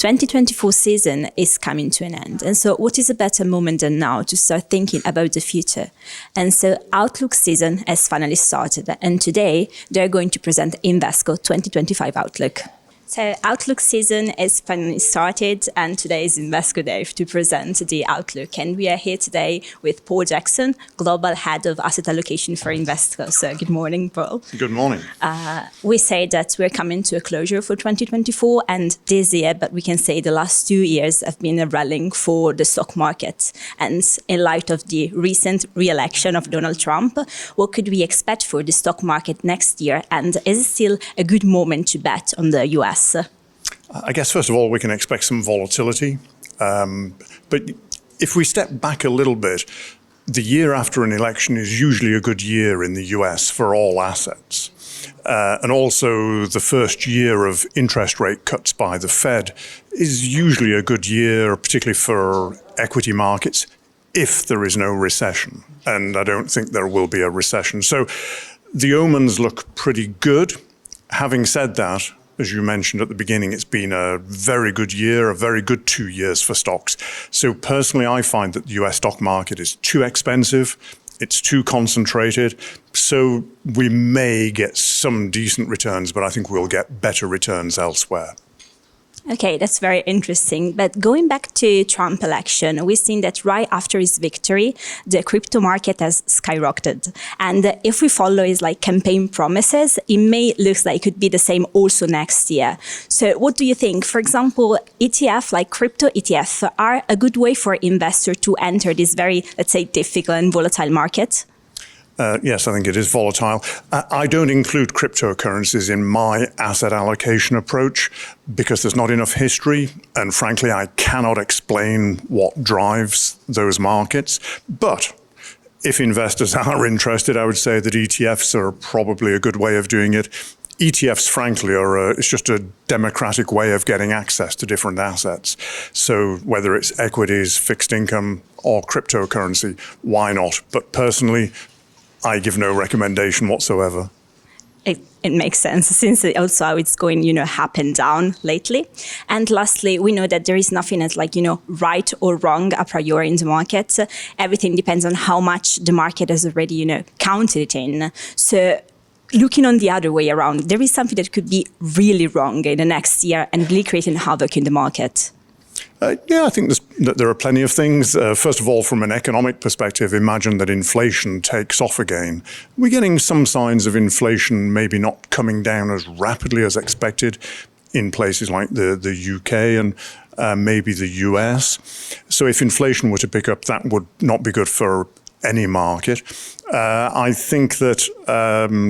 2024 season is coming to an end. And so what is a better moment than now to start thinking about the future? And so Outlook season has finally started. And today they're going to present Invesco 2025 Outlook. So Outlook season is finally started, and today is Invesco Day to present the Outlook. And we are here today with Paul Jackson, Global Head of Asset Allocation for Invesco. So good morning, Paul. Good morning. We say that we're coming to a closure for 2024 and this year, but we can say the last 2 years have been a rallying for the stock market. And in light of the recent re-election of Donald Trump, what could we expect for the stock market next year? And is it still a good moment to bet on the US? I guess, first of all, we can expect some volatility. But if we step back a little bit, the year after an election is usually a good year in the US for all assets. And also the first year of interest rate cuts by the Fed is usually a good year, particularly for equity markets, if there is no recession. And I don't think there will be a recession. So the omens look pretty good. Having said that, as you mentioned at the beginning, it's been a very good year, a very good 2 years for stocks. So personally, I find that the US stock market is too expensive. It's too concentrated. So we may get some decent returns, but I think we'll get better returns elsewhere. Okay, that's very interesting. But going back to Trump election, we've seen that right after his victory, the crypto market has skyrocketed. And if we follow his campaign promises, it may look like it could be the same also next year. So what do you think? For example, ETF, like crypto ETF, are a good way for investors to enter this very, let's say, difficult and volatile market? Yes, I think it is volatile. I don't include cryptocurrencies in my asset allocation approach because there's not enough history. And frankly, I cannot explain what drives those markets. But if investors are interested, I would say that ETFs are probably a good way of doing it. ETFs, frankly, it's just a democratic way of getting access to different assets. So whether it's equities, fixed income, or cryptocurrency, why not? But personally, I give no recommendation whatsoever. It makes sense since also how it's going, up and down lately. And lastly, we know that there is nothing as right or wrong a priori in the market. Everything depends on how much the market has already, counted it in. So looking on the other way around, there is something that could be really wrong in the next year and really creating havoc in the market. Yeah, I think there are plenty of things. First of all, from an economic perspective, imagine that inflation takes off again. We're getting some signs of inflation maybe not coming down as rapidly as expected in places like the UK and maybe the US. So if inflation were to pick up, that would not be good for any market. I think that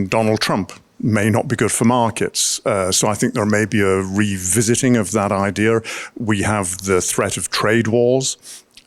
Donald Trump may not be good for markets. So I think there may be a revisiting of that idea. We have the threat of trade wars.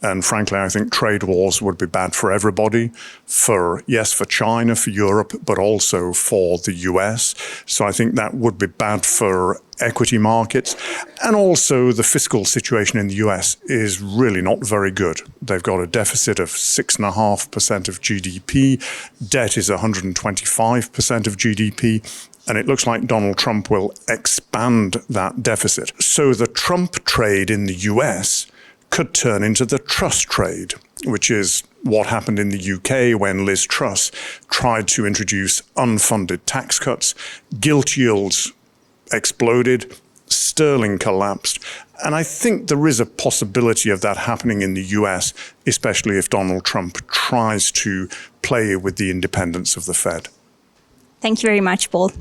And frankly, I think trade wars would be bad for everybody, for China, for Europe, but also for the US. So I think that would be bad for equity markets. And also the fiscal situation in the US is really not very good. They've got a deficit of 6.5% of GDP. Debt is 125% of GDP. And it looks like Donald Trump will expand that deficit. So the Trump trade in the US could turn into the trust trade, which is what happened in the UK when Liz Truss tried to introduce unfunded tax cuts. Gilt yields exploded, sterling collapsed. And I think there is a possibility of that happening in the US, especially if Donald Trump tries to play with the independence of the Fed. Thank you very much, Paul.